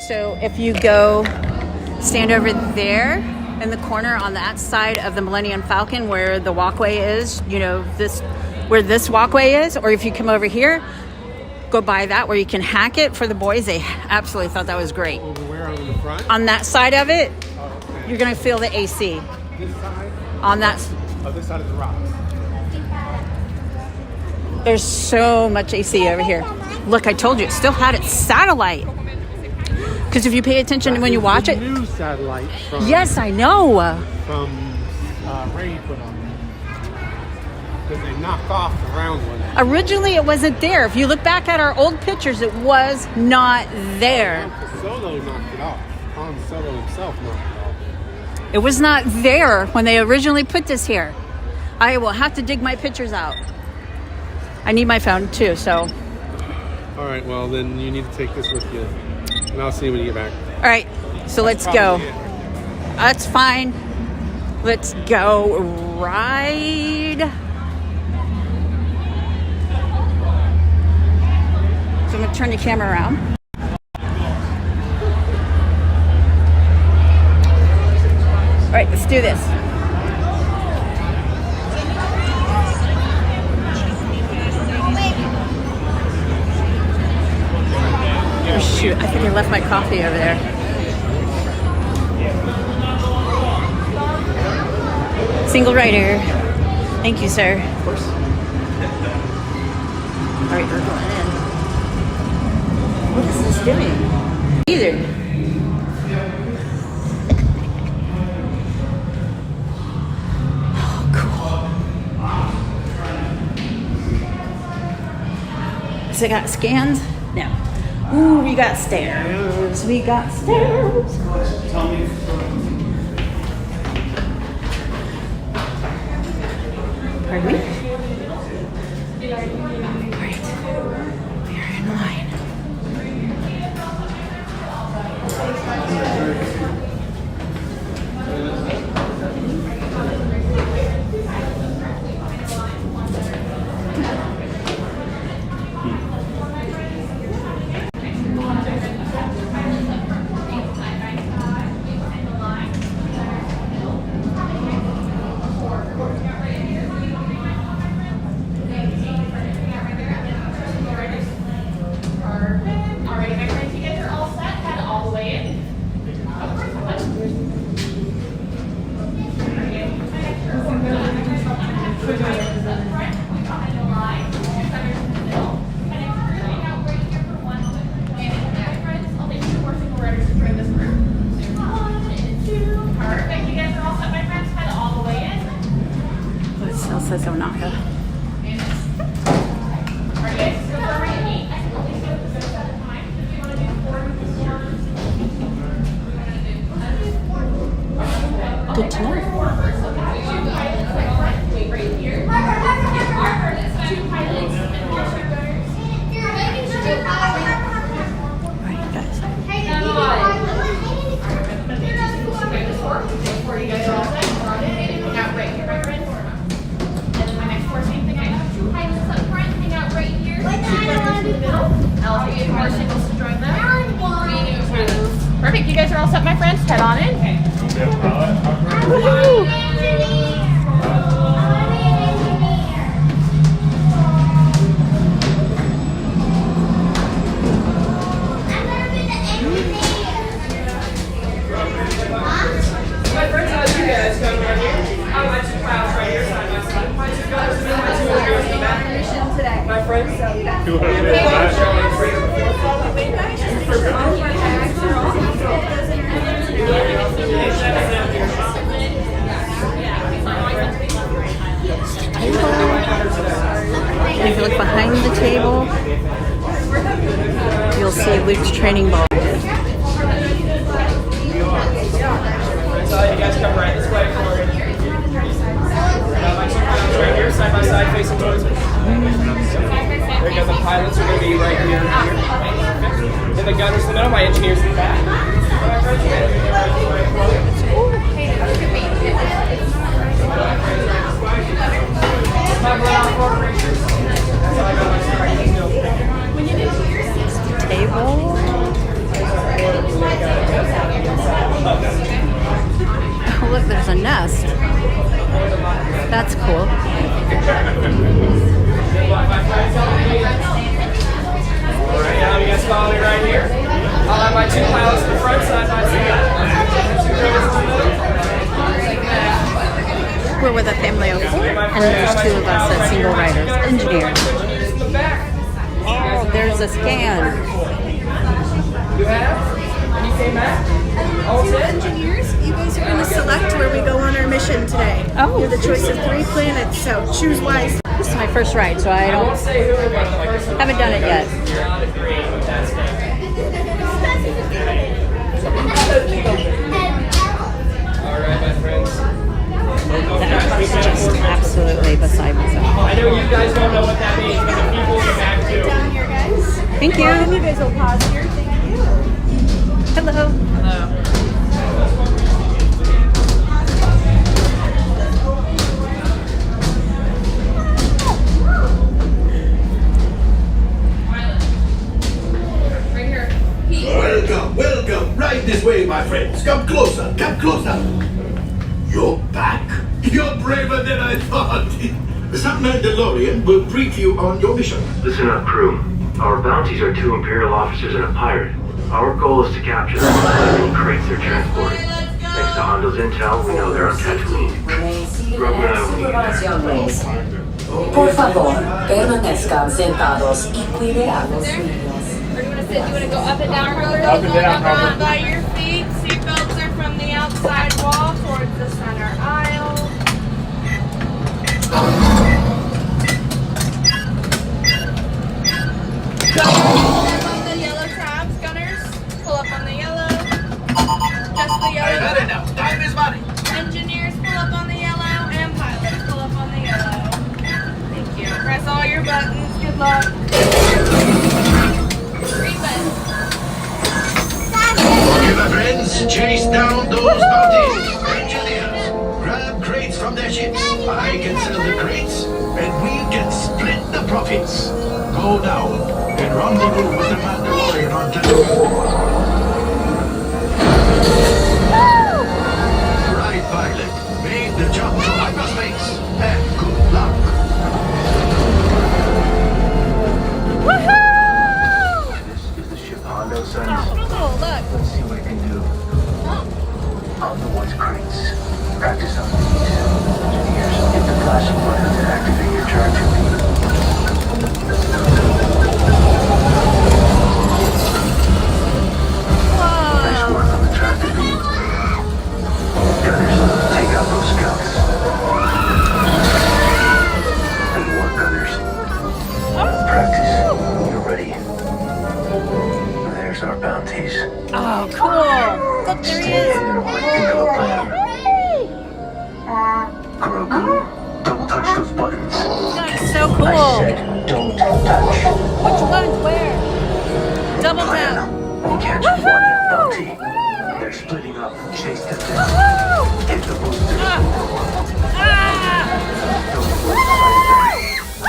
So if you go stand over there in the corner on that side of the Millennium Falcon where the walkway is, you know, where this walkway is, or if you come over here, go by that where you can hack it for the boys. They absolutely thought that was great. Over where, on the front? On that side of it, okay. You're going to feel the AC. This side? On that. Oh, this side of the rocks. There's so much AC over here. Look, I told you, it still had its satellite. Because if you pay attention when you watch it. New satellite from. Yes, I know. From Ray put on. Because they knocked off the round one. Originally, it wasn't there. If you look back at our old pictures, it was not there. Solo knocked it off. Han Solo himself knocked it off. It was not there when they originally put this here. I will have to dig my pictures out. I need my phone too, so. All right, well, then you need to take this with you. And I'll see you when you get back. All right, so let's go. That's fine. Let's go ride. So I'm going to turn the camera around. All right, let's do this. Oh, shoot, I think I left my coffee over there. Single rider. Thank you, sir. Of course. All right, we're going in. What is this doing? Either. Oh, cool. So it got scans? No. Ooh, we got stairs. We got stairs. Pardon me? Great. We are in line. Says Onaka. Good to know. Alright, guys. Perfect. You guys are all set, my friends. Head on in. My friends, If you look behind the table, you'll see Luke's training ball. So you guys come right this way forward. My two pilots right here, side by side, facing towards me. There you go. The pilots are going to be right here. And the gunners in the middle. My engineers in the back. Table. is a scan. You have? And you came back? All set? Engineers, you guys are going to select where we go on our mission today. Oh. You have the choice of 3 planets, so choose wisely. This is my first ride, so I I don't won't say who, but the person haven't done it yet. you're not agreeing with that statement. All right, my friends. That is just absolutely beside myself. I know you guys don't know what that means, but the people in the back do. Down here, guys. Thank you. You guys will pause here. Thank you. Hello. Welcome, welcome. Right this way, my friends. Come closer, come closer. You're back. You're braver than I thought. Some Mandalorian will brief you on your mission. Listen up, crew. Our bounties are 2 Imperial officers and a pirate. Our goal is to capture them and crates they're transporting. Thanks to Hondo's intel, we know they're on Tatooine. Grogu and I will meet you there. Por favor, permanezcan sentados y cuide a los niños. Or you want to sit? You want to go up and down real quick? Up and down, Up by your feet. Seatbelts are from the outside wall towards the center aisle. Gunners, pull up on the yellow tabs. Gunners, pull up on the yellow. Just the yellow. I've had enough. Time is money. Engineers, pull up on the yellow. And pilots, pull up on the yellow. Thank you. Press all your buttons. Good luck. Okay, my friends, chase down those bounties. Engineers, grab crates from their ships. I can sell the crates, and we can split the profits. Go now and rendezvous with the Mandalorian on Tatooine. Right, pilot. Make the jump to hyperspace, and good luck. This is the ship Hondo sends. Oh, look. Let's see what it can do. Hondo wants crates. Practice on these. Engineers, hit the flashing button to activate your tractor beam. Nice work on the tractor beam. Gunners, take out those scouts. Good work, gunners. Practice. You're ready. There's our bounties. Oh, cool. Look, there he Stay is. hidden while I think of a plan. Grogu, don't touch those buttons. That is so I cool. said don't touch. Which ones? Where? Double Plan. tap. We catch one bounty. They're splitting up. Chase them down. Hit the boosters. Ah. Don't lose sight of them.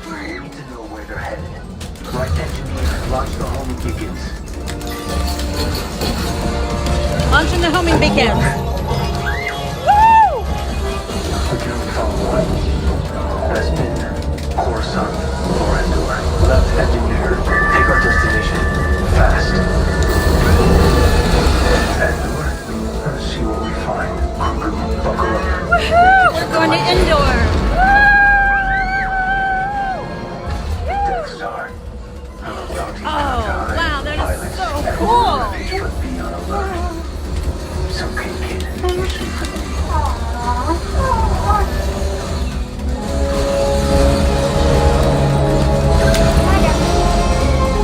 We need to know where they're headed. Right, engineer, launch the homing beacons. Launching the homing beacon. Secure phone 1. Bespin, Coruscant, Lorendor. Left engineer, take our destination. Fast. Endor, let's see what we find. Grogu, buckle up. We're going to Endor. Death Star. Oh, wow, that is so cool. But be on alert. It's okay, kid. You sleep with me.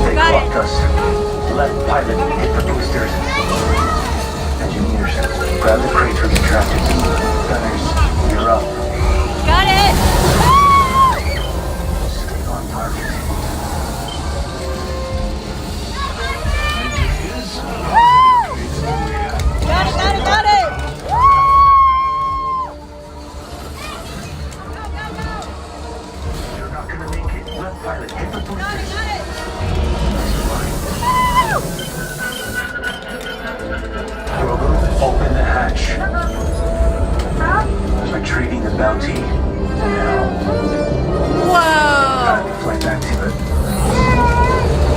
They Got clocked it. us. Left pilot, hit the boosters. Engineers, grab the crates with the tractor beam. Gunners, you're up. Got it. Stay on target. Got it, got it, got it. You're not gonna make it. Left pilot, hit the boosters. Grogu, open the hatch. Retrieving the bounty. Now. Whoa. Time to fly back to it.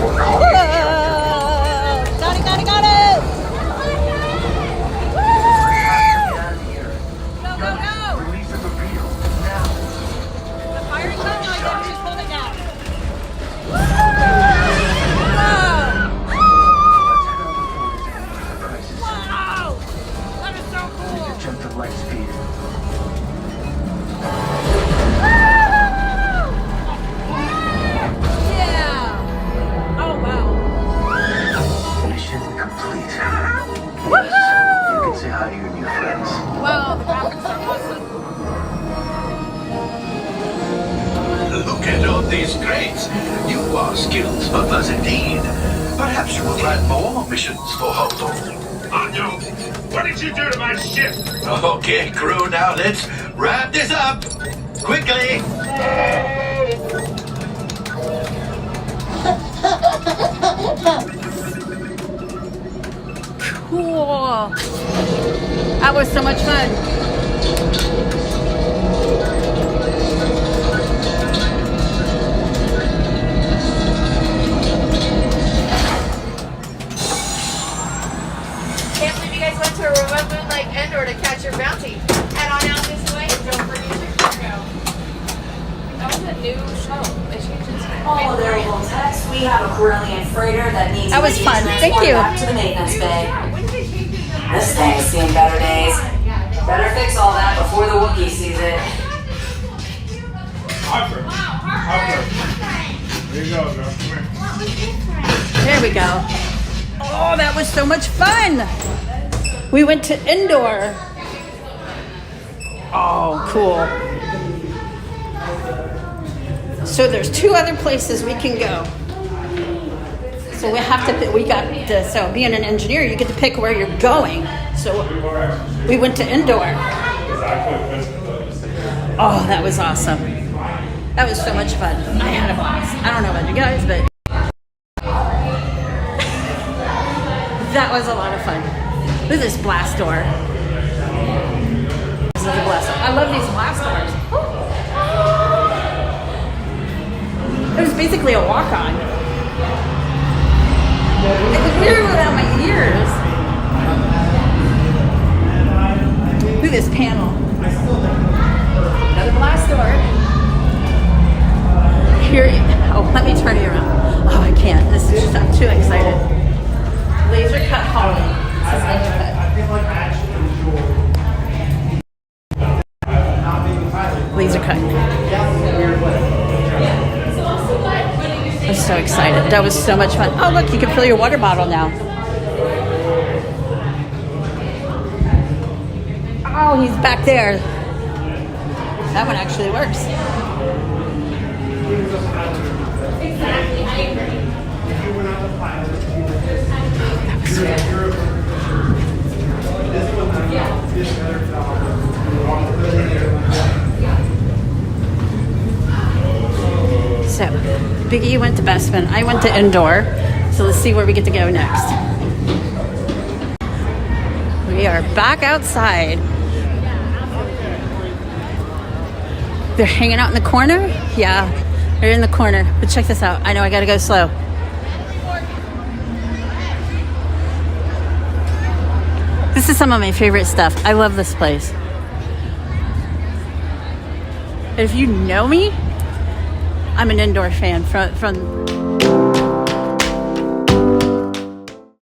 We're Whoa. caught. Got it, got it, got it. Get out of here. Go, go, go. Release the torpedo. Now. The firing cone, I got to just hold these crates. You are skilled smugglers indeed. Perhaps you will plan more missions for Holdo. Mando, what did you do to my ship? Okay, crew, now let's wrap this up. Quickly. Cool. That was so much fun. Can't believe you guys went to a remote moon like Endor to catch your bounty. Head on out this way and don't forget your cargo. That was a new show. They changed it to All there will text. We have a Corellian freighter that needs That was to be fun. Thank transported you. back to the maintenance bay. When did they change it? This thing's seen better days. Better fix all that before the Wookiee sees it. Harper. Harper. There you go, girl. Come here. There we go. Oh, that was so much fun. We went to Endor. Oh, cool. So there's 2 other places we can go. So we have to, so being an engineer, you get to pick where you're going. So we went to Endor. Oh, that was awesome. That was so much fun. I had a blast. I don't know about you guys, but that was a lot of fun. Look at this blast door. This is a blast door. I love these blast doors. It was basically a walk-on. It was weird without my ears. Look at this panel. Another blast door. Here, oh, let me turn you around. Oh, I can't. This is just, I'm too excited. Laser cut Holly. This is laser cut. Laser cut. I'm so excited. That was so much fun. Oh, look, you can fill your water bottle now. Oh, he's back there. That one actually works. So, Biggie went to Bestman. I went to Endor. So let's see where we get to go next. We are back outside. They're hanging out in the corner? Yeah, they're in the corner. But check this out. I know I gotta go slow. This is some of my favorite stuff. I love this place. If you know me, I'm an Endor fan from